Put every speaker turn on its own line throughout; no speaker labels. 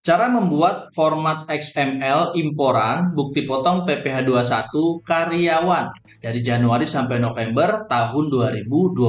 Cara membuat format XML imporan bukti potong PPh 21 karyawan dari Januari sampai November tahun 2025.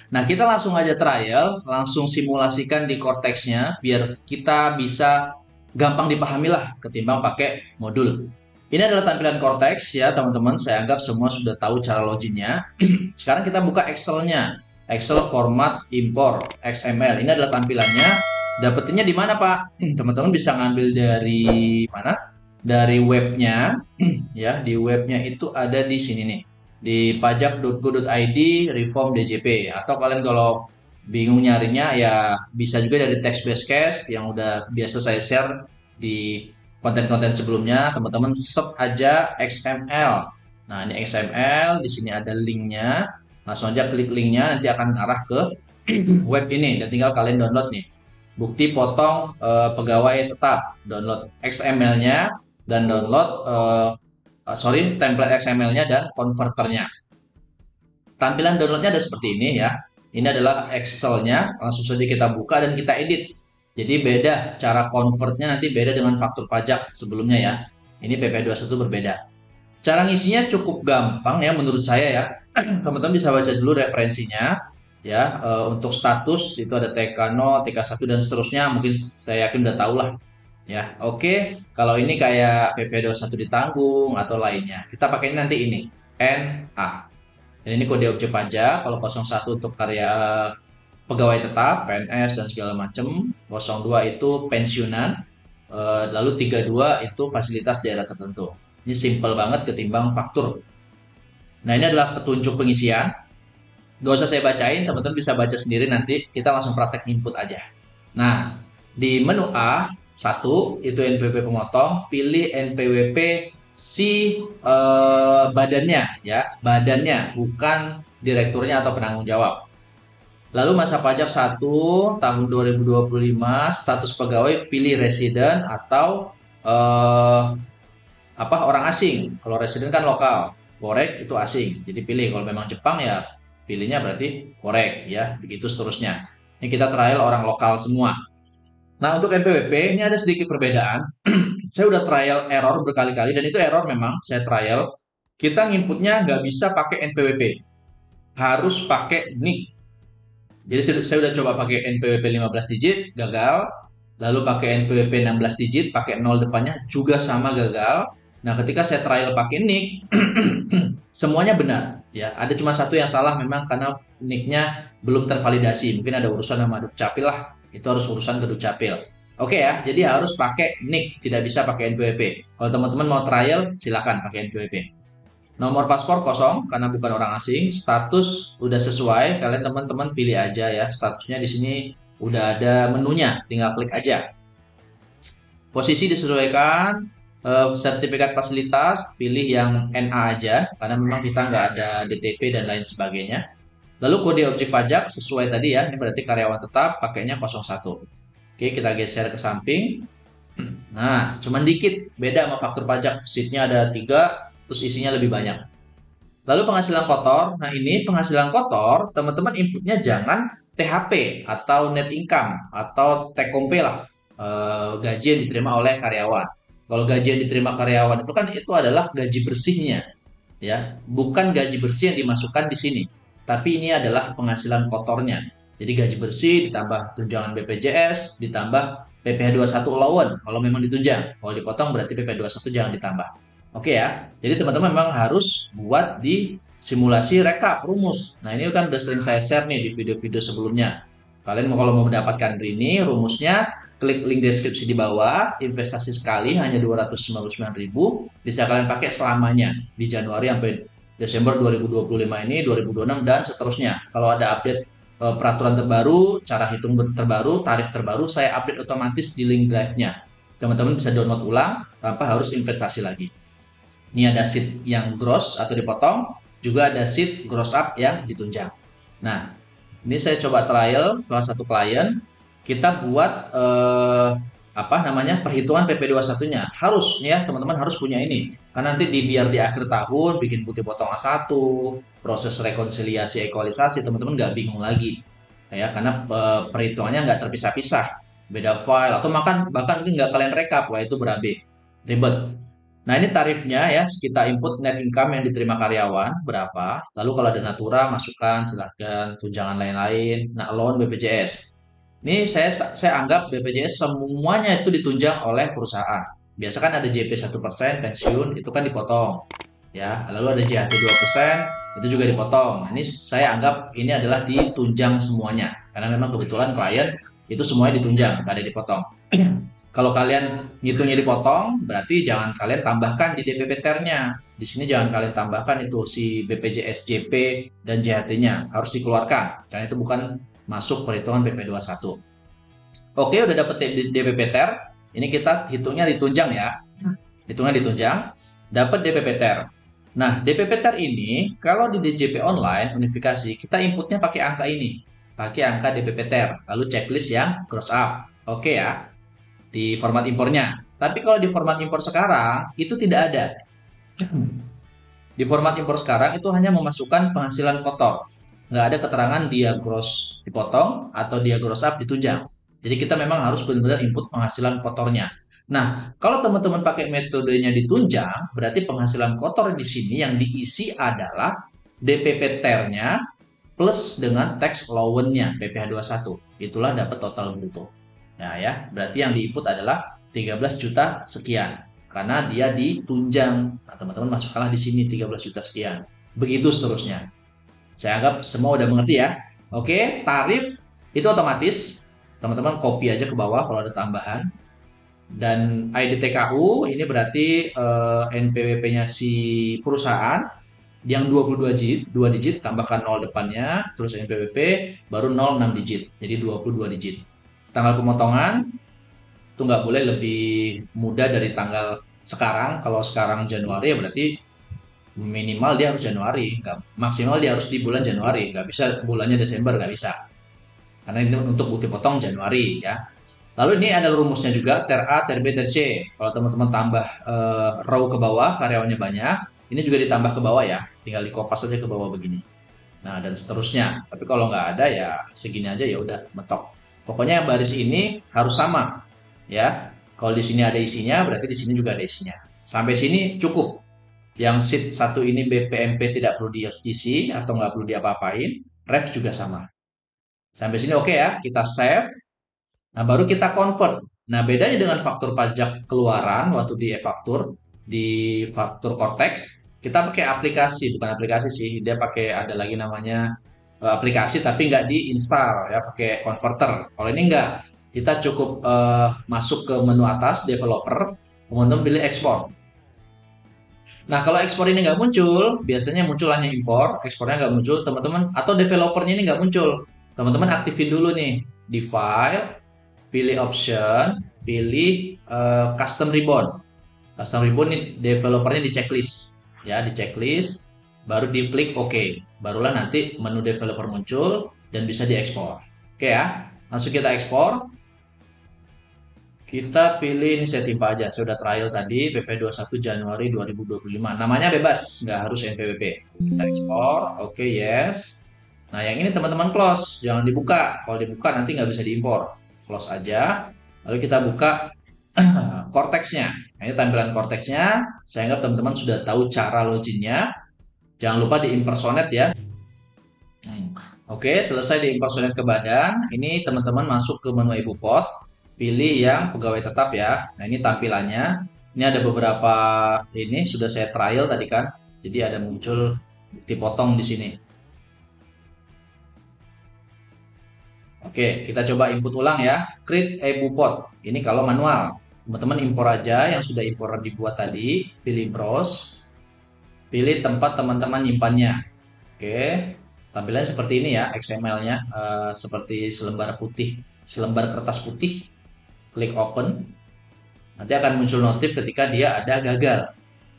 Nah, kita langsung aja trial, langsung simulasikan di Cortex-nya biar kita bisa gampang dipahami lah ketimbang pakai modul. Ini adalah tampilan Cortex ya, teman-teman. Saya anggap semua sudah tahu cara loginnya. Sekarang kita buka Excel-nya. Excel format import XML. Ini adalah tampilannya. Dapetinnya di mana, Pak? Teman-teman bisa ngambil dari mana? Dari webnya, ya. Di webnya itu ada di sini nih, di pajak.go.id reform DJP. Atau kalian kalau bingung nyarinya ya bisa juga dari text based case yang udah biasa saya share di konten-konten sebelumnya. Teman-teman search aja XML. Nah, ini XML, di sini ada linknya. Langsung aja klik linknya, nanti akan ngarah ke web ini dan tinggal kalian download nih. Bukti potong pegawai tetap, download XML-nya dan download template XML-nya dan konverternya. Tampilan downloadnya ada seperti ini ya. Ini adalah Excel-nya, langsung saja kita buka dan kita edit. Jadi beda cara convertnya, nanti beda dengan faktur pajak sebelumnya ya. Ini PP21 berbeda. Cara ngisinya cukup gampang ya menurut saya ya. Teman-teman bisa baca dulu referensinya ya. Untuk status itu ada TK0, TK1 dan seterusnya, mungkin saya yakin udah tahu lah ya. Oke, kalau ini kayak PP21 ditanggung atau lainnya, kita pakai nanti ini NA. Dan ini kode objek pajak. Kalau 01 untuk karya pegawai tetap, PNS dan segala macam. 02 itu pensiunan. Lalu 32 itu fasilitas daerah tertentu. Ini simple banget ketimbang faktur. Nah, ini adalah petunjuk pengisian. Gak usah saya bacain, teman-teman bisa baca sendiri nanti. Kita langsung praktek input aja. Nah, di menu A, 1 itu NPWP pemotong, pilih NPWP si badannya ya, badannya bukan direkturnya atau penanggung jawab. Lalu masa pajak 1 tahun 2025, status pegawai pilih resident atau orang asing. Kalau resident kan lokal, forex itu asing. Jadi pilih, kalau memang Jepang ya pilihnya berarti forex ya, begitu seterusnya. Ini kita trial orang lokal semua. Nah, untuk NPWP ini ada sedikit perbedaan. Saya udah trial error berkali-kali dan itu error memang saya trial. Kita nginputnya nggak bisa pakai NPWP. Harus pakai NIK. Jadi saya udah coba pakai NPWP 15 digit, gagal. Lalu pakai NPWP 16 digit, pakai 0 depannya juga sama gagal. Nah, ketika saya trial pakai NIK, semuanya benar. Ya, ada cuma satu yang salah memang karena NIK-nya belum tervalidasi. Mungkin ada urusan sama Dukcapil lah. Itu harus urusan ke Dukcapil. Oke ya, jadi harus pakai NIK, tidak bisa pakai NPWP. Kalau teman-teman mau trial, silakan pakai NPWP. Nomor paspor kosong karena bukan orang asing. Status udah sesuai, kalian teman-teman pilih aja ya. Statusnya di sini udah ada menunya, tinggal klik aja. Posisi disesuaikan, sertifikat fasilitas pilih yang NA aja karena memang kita nggak ada DTP dan lain sebagainya. Lalu kode objek pajak sesuai tadi ya, ini berarti karyawan tetap pakainya 01. Oke, kita geser ke samping. Nah, cuman dikit beda sama faktur pajak. Sheetnya ada 3, terus isinya lebih banyak. Lalu penghasilan kotor. Nah, ini penghasilan kotor, teman-teman inputnya jangan THP atau net income atau take home pay lah. Gaji yang diterima oleh karyawan. Kalau gaji yang diterima karyawan itu kan itu adalah gaji bersihnya, ya, bukan gaji bersih yang dimasukkan di sini. Tapi ini adalah penghasilan kotornya. Jadi gaji bersih ditambah tunjangan BPJS, ditambah PPh 21 allowance kalau memang ditunjang. Kalau dipotong berarti PPh 21 jangan ditambah. Oke ya. Jadi teman-teman memang harus buat di simulasi rekap rumus. Nah, ini kan udah sering saya share nih di video-video sebelumnya. Kalian kalau mau mendapatkan ini rumusnya, klik link deskripsi di bawah. Investasi sekali hanya 299.000, bisa kalian pakai selamanya di Januari sampai Desember 2025 ini, 2026 dan seterusnya. Kalau ada update peraturan terbaru, cara hitung terbaru, tarif terbaru, saya update otomatis di link drive-nya. Teman-teman bisa download ulang tanpa harus investasi lagi. Ini ada sheet yang gross atau dipotong, juga ada sheet gross up yang ditunjang. Nah, ini saya coba trial salah satu klien. Kita buat perhitungan PP21-nya. Harus ya, teman-teman harus punya ini. Karena nanti biar di akhir tahun bikin putih potong A1, proses rekonsiliasi ekualisasi, teman-teman nggak bingung lagi. Ya, karena perhitungannya nggak terpisah-pisah. beda file, atau bahkan mungkin nggak kalian rekap, wah itu berabe, ribet. Nah, ini tarifnya ya, kita input net income yang diterima karyawan, berapa. Lalu kalau ada natura, masukkan, silahkan, tunjangan lain-lain. Nah, loan BPJS. Ini saya anggap BPJS semuanya itu ditunjang oleh perusahaan. Biasa kan ada JP 1%, pensiun, itu kan dipotong. Ya, lalu ada JHT 2%, itu juga dipotong. Nah, ini saya anggap ini adalah ditunjang semuanya. Karena memang kebetulan klien itu semuanya ditunjang, nggak ada dipotong. Kalau kalian ngitungnya dipotong, berarti jangan kalian tambahkan di DPP TER-nya. Di sini jangan kalian tambahkan itu si BPJS JP dan JHT-nya, harus dikeluarkan. Karena itu bukan masuk perhitungan PP21. Oke, udah dapet DPP TER. Ini kita hitungnya ditunjang ya. Hitungnya ditunjang, dapat DPP TER. Nah, DPP TER ini kalau di DJP online unifikasi, kita inputnya pakai angka ini. Pakai angka DPP TER, lalu checklist yang cross up. Oke ya, di format impornya. Tapi kalau di format impor sekarang, itu tidak ada. Di format impor sekarang itu hanya memasukkan penghasilan kotor. Nggak ada keterangan dia gross dipotong atau dia gross up ditunjang. Jadi kita memang harus benar-benar input penghasilan kotornya. Nah, kalau teman-teman pakai metodenya ditunjang, berarti penghasilan kotor di sini yang diisi adalah DPP TER-nya plus dengan tax allowance-nya PPh 21. Itulah dapat total bruto. Nah ya, berarti yang diinput adalah 13 juta sekian. Karena dia ditunjang. Nah, teman-teman masukkanlah di sini 13 juta sekian. Begitu seterusnya. Saya anggap semua udah mengerti ya. Oke, tarif itu otomatis. Teman-teman copy aja ke bawah kalau ada tambahan. Dan ID TKU ini berarti NPWP-nya si perusahaan yang 22 digit, 2 digit tambahkan 0 depannya, terus NPWP baru 0 6 digit. Jadi 22 digit. Tanggal pemotongan itu nggak boleh lebih muda dari tanggal sekarang. Kalau sekarang Januari ya berarti minimal dia harus Januari, maksimal dia harus di bulan Januari, nggak bisa bulannya Desember, nggak bisa. Karena ini untuk bukti potong Januari ya. Lalu ini ada rumusnya juga, ter A, ter B, ter C. Kalau teman-teman tambah row ke bawah, karyawannya banyak, ini juga ditambah ke bawah ya. Tinggal dikopas saja ke bawah begini. Nah, dan seterusnya. Tapi kalau nggak ada ya segini aja ya udah mentok. Pokoknya baris ini harus sama ya. Kalau di sini ada isinya, berarti di sini juga ada isinya. Sampai sini cukup. Yang sheet 1 ini BPMP tidak perlu diisi atau nggak perlu diapa-apain. Ref juga sama. Sampai sini oke ya, kita save. Nah, baru kita convert. Nah, bedanya dengan faktur pajak keluaran waktu di e-faktur, di faktur Cortex, kita pakai aplikasi, bukan aplikasi sih, dia pakai ada lagi namanya aplikasi tapi nggak diinstal ya, pakai converter. Kalau ini nggak, kita cukup masuk ke menu atas developer, kemudian pilih ekspor. Nah, kalau ekspor ini nggak muncul, biasanya muncul hanya impor, ekspornya nggak muncul, teman-teman, atau developernya ini nggak muncul. Teman-teman aktifin dulu nih di file, pilih option, pilih custom ribbon. Custom ribbon ini developernya di checklist, ya di checklist, baru diklik OK. Barulah nanti menu developer muncul dan bisa diekspor. Oke ya, langsung kita ekspor. Kita pilih ini saya timpa aja. Saya udah trial tadi PP21 Januari 2025. Namanya bebas, nggak harus NPWP. Kita ekspor, oke yes. Nah yang ini teman-teman close, jangan dibuka. Kalau dibuka nanti nggak bisa diimpor. Close aja. Lalu kita buka Cortex-nya. Nah, ini tampilan Cortex-nya. Saya anggap teman-teman sudah tahu cara loginnya. Jangan lupa di impersonate ya. Oke, selesai di impersonate ke badan. Ini teman-teman masuk ke menu ibu pot. Pilih yang pegawai tetap ya. Nah ini tampilannya. Ini ada beberapa ini sudah saya trial tadi kan. Jadi ada muncul bukti potong di sini. Oke, kita coba input ulang ya. Create ibu pot. Ini kalau manual. Teman-teman impor aja yang sudah impor dibuat tadi. Pilih browse. Pilih tempat teman-teman nyimpannya. Oke. Tampilannya seperti ini ya, XML-nya seperti selembar putih, selembar kertas putih. Klik open, nanti akan muncul notif ketika dia ada gagal.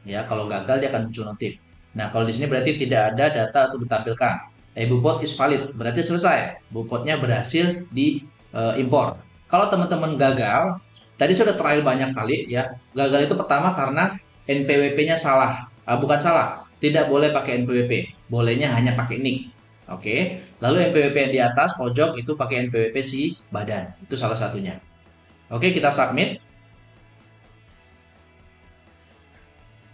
Ya, kalau gagal dia akan muncul notif. Nah, kalau di sini berarti tidak ada data untuk ditampilkan. Bupot is valid, berarti selesai. Bupotnya berhasil diimpor. Kalau teman-teman gagal, tadi sudah trial banyak kali ya. Gagal itu pertama karena NPWP-nya salah. Bukan salah, tidak boleh pakai NPWP. Bolehnya hanya pakai NIK. Oke. Lalu NPWP yang di atas pojok itu pakai NPWP si badan. Itu salah satunya. Oke, kita submit.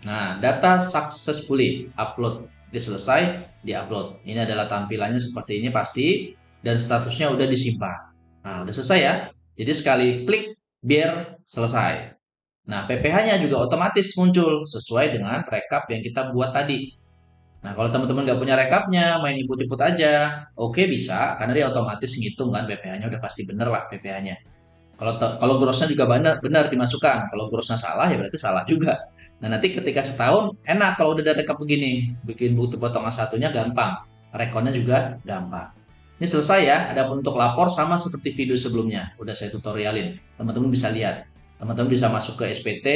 Nah, data successfully upload. Dia selesai, di-upload. Ini adalah tampilannya seperti ini pasti, dan statusnya udah disimpan. Nah, udah selesai ya. Jadi sekali klik, biar selesai. Nah, PPH-nya juga otomatis muncul sesuai dengan rekap yang kita buat tadi. Nah, kalau teman-teman nggak punya rekapnya, main input-input aja, oke bisa, karena dia otomatis ngitung kan PPH-nya udah pasti bener lah PPH-nya. Kalau grossnya juga benar benar dimasukkan. Kalau grossnya salah ya berarti salah juga. Nah nanti ketika setahun enak kalau udah ada rekap begini, bikin bukti potongan satunya gampang, rekonnya juga gampang. Ini selesai ya. Ada untuk lapor sama seperti video sebelumnya, udah saya tutorialin. Teman-teman bisa lihat. Teman-teman bisa masuk ke SPT,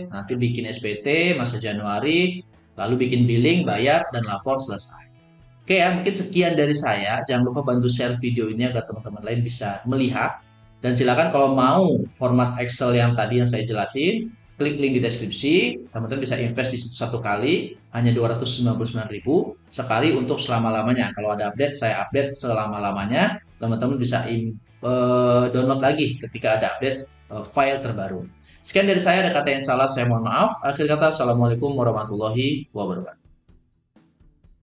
nanti bikin SPT masa Januari, lalu bikin billing, bayar dan lapor selesai. Oke ya, mungkin sekian dari saya. Jangan lupa bantu share video ini agar teman-teman lain bisa melihat. Dan silakan kalau mau format Excel yang tadi yang saya jelasin, klik link di deskripsi. Teman-teman bisa invest di situ satu kali, hanya 299.000 sekali untuk selama-lamanya. Kalau ada update, saya update selama-lamanya. Teman-teman bisa download lagi ketika ada update file terbaru. Sekian dari saya, ada kata yang salah, saya mohon maaf. Akhir kata, Assalamualaikum warahmatullahi wabarakatuh.